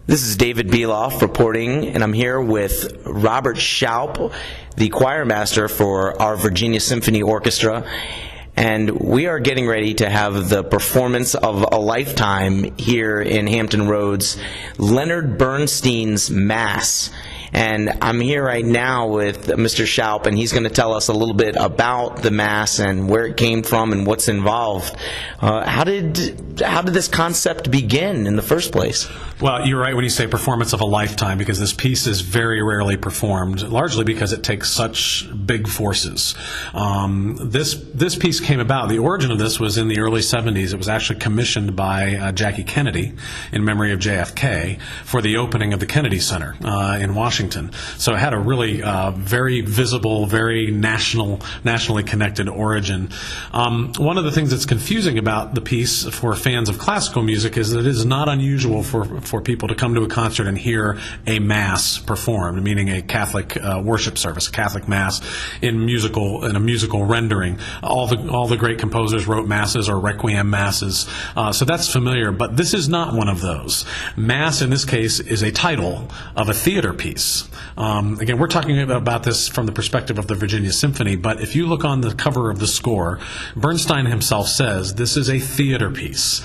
This is David Beloff reporting, and I'm here with Robert Schaup, the choir master for our Virginia Symphony Orchestra, and we are getting ready to have the performance of a lifetime here in Hampton Roads, Leonard Bernstein's Mass. And I'm here right now with Mr. Schaup, and he's going to tell us a little bit about the Mass and where it came from and what's involved. How did this concept begin in the first place? Well, you're right when you say performance of a lifetime, because this piece is very rarely performed, largely because it takes such big forces. This piece came about, the origin of this was in the early 70s. It was actually commissioned by Jackie Kennedy in memory of JFK for the opening of the Kennedy Center in Washington. So it had a really very visible, very nationally connected origin. One of the things that's confusing about the piece for fans of classical music is that it is not unusual for people to come to a concert and hear a mass performed, meaning a Catholic worship service, a Catholic mass in a musical rendering. All the great composers wrote masses or requiem masses, so that's familiar. But this is not one of those. Mass in this case is a title of a theater piece. Again, we're talking about this from the perspective of the Virginia Symphony, but if you look on the cover of the score, Bernstein himself says this is a theater piece.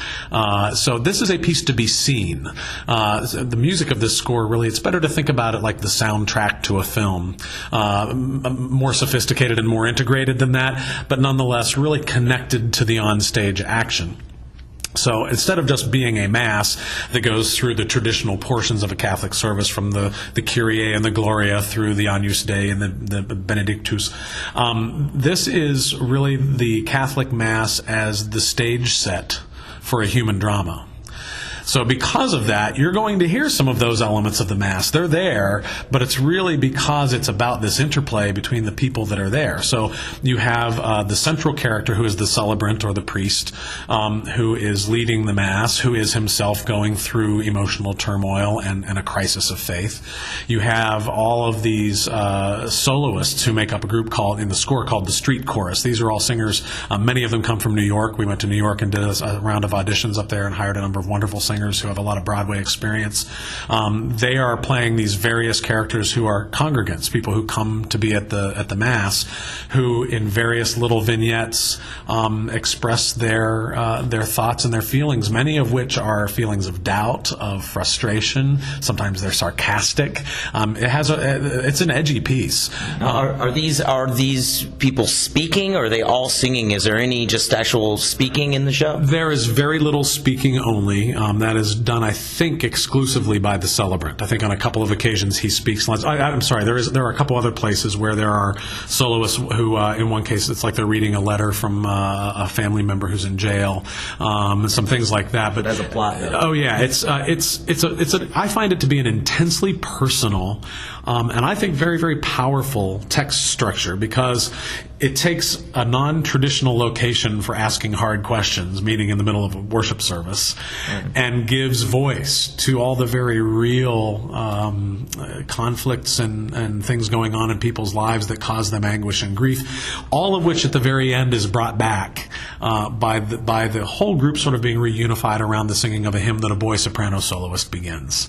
So this is a piece to be seen. The music of this score, really, it's better to think about it like the soundtrack to a film. More sophisticated and more integrated than that, but nonetheless really connected to the onstage action. So instead of just being a Mass that goes through the traditional portions of a Catholic service from the Kyrie and the Gloria through the Agnus Dei and the Benedictus, this is really the Catholic Mass as the stage set for a human drama. So because of that, you're going to hear some of those elements of the Mass. They're there, but it's really because it's about this interplay between the people that are there. So you have the central character who is the celebrant or the priest, who is leading the Mass, who is himself going through emotional turmoil and a crisis of faith. You have all of these soloists who make up a group in the score called the Street Chorus. These are all singers. Many of them come from New York. We went to New York and did a round of auditions up there and hired a number of wonderful singers who have a lot of Broadway experience. They are playing these various characters who are congregants, people who come to be at the Mass, who in various little vignettes express their thoughts and their feelings, many of which are feelings of doubt, of frustration. Sometimes they're sarcastic. It's an edgy piece. Are these people speaking, or are they all singing? Is there any just actual speaking in the show? There is very little speaking only. That is done, I think, exclusively by the celebrant. I think on a couple of occasions he speaks lines. I'm sorry, there are a couple other places where there are soloists who, in one case, it's like they're reading a letter from a family member who's in jail, some things like that. But as a plot. Oh yeah, I find it to be an intensely personal and I think very, very powerful text structure, because it takes a non-traditional location for asking hard questions, meaning in the middle of a worship service, and gives voice to all the very real conflicts and things going on in people's lives that cause them anguish and grief, all of which at the very end is brought back by the whole group sort of being reunified around the singing of a hymn that a boy soprano soloist begins.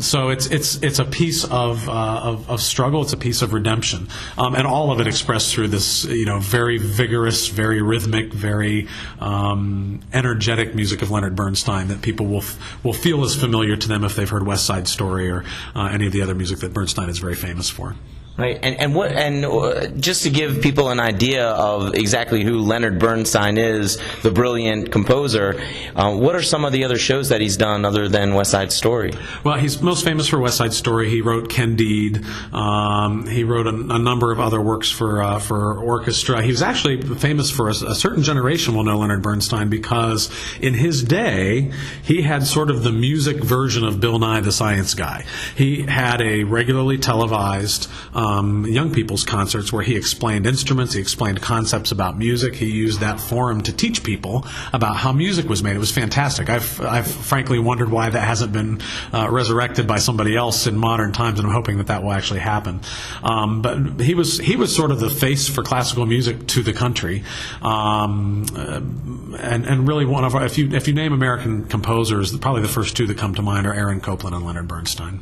So it's a piece of struggle, it's a piece of redemption, and all of it expressed through this very vigorous, very rhythmic, very energetic music of Leonard Bernstein that people will feel is familiar to them if they've heard West Side Story or any of the other music that Bernstein is very famous for. Right, and just to give people an idea of exactly who Leonard Bernstein is, the brilliant composer, what are some of the other shows that he's done other than West Side Story? Well, he's most famous for West Side Story. He wrote Candide. He wrote a number of other works for orchestra. He was actually famous for a certain generation will know Leonard Bernstein, because in his day he had sort of the music version of Bill Nye the Science Guy. He had a regularly televised young people's concerts where he explained instruments, he explained concepts about music. He used that forum to teach people about how music was made. It was fantastic. I've frankly wondered why that hasn't been resurrected by somebody else in modern times, and I'm hoping that will actually happen. But he was sort of the face for classical music to the country, and really one of our, if you name American composers, probably the first two that come to mind are Aaron Copland and Leonard Bernstein.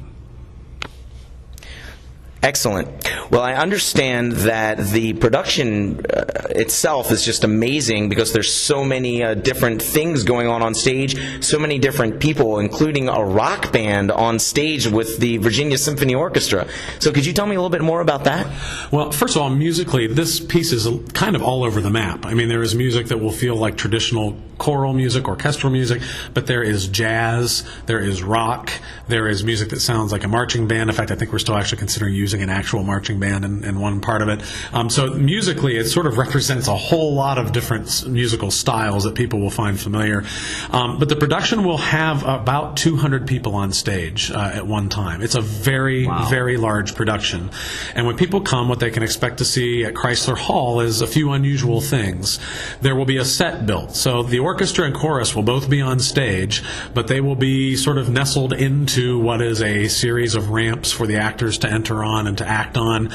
Excellent. Well, I understand that the production itself is just amazing because there's so many different things going on stage, so many different people, including a rock band on stage with the Virginia Symphony Orchestra. So could you tell me a little bit more about that? Well, first of all, musically, this piece is kind of all over the map. I mean, there is music that will feel like traditional choral music, orchestral music, but there is jazz, there is rock, there is music that sounds like a marching band. In fact, I think we're still actually considering using an actual marching band in one part of it. So musically, it sort of represents a whole lot of different musical styles that people will find familiar. But the production will have about 200 people on stage at one time. It's a very, very large production. And when people come, what they can expect to see at Chrysler Hall is a few unusual things. There will be a set built. So the orchestra and chorus will both be on stage, but they will be sort of nestled into what is a series of ramps for the actors to enter on and to act on.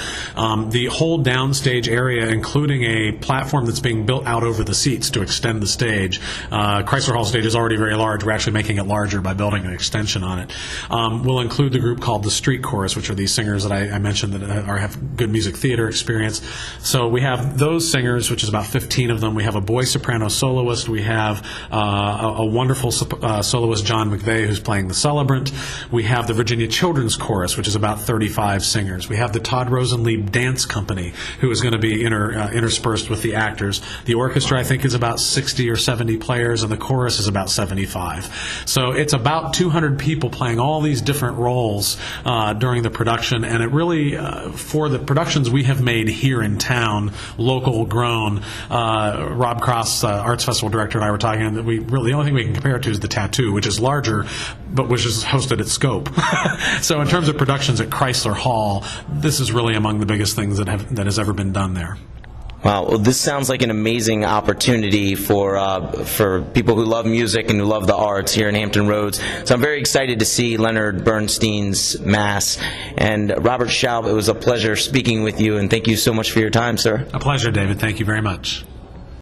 The whole downstage area, including a platform that's being built out over the seats to extend the stage. Chrysler Hall stage is already very large. We're actually making it larger by building an extension on it. We'll include the group called the Street Chorus, which are these singers that I mentioned that have good music theater experience. So we have those singers, which is about 15 of them. We have a boy soprano soloist. We have a wonderful soloist, John McVeigh, who's playing the celebrant. We have the Virginia Children's Chorus, which is about 35 singers. We have the Todd Rosenlieb Dance Company, who is going to be interspersed with the actors. The orchestra, I think, is about 60 or 70 players, and the chorus is about 75. So it's about 200 people playing all these different roles during the production, and it really, for the productions we have made here in town, local grown, Rob Cross, Arts Festival Director, and I were talking, and the only thing we can compare it to is the Tattoo, which is larger, but which is hosted at Scope. So in terms of productions at Chrysler Hall, this is really among the biggest things that has ever been done there. Wow, well, this sounds like an amazing opportunity for people who love music and who love the arts here in Hampton Roads. So I'm very excited to see Leonard Bernstein's Mass. And Robert Schaub, it was a pleasure speaking with you, and thank you so much for your time, sir. A pleasure, David. Thank you very much.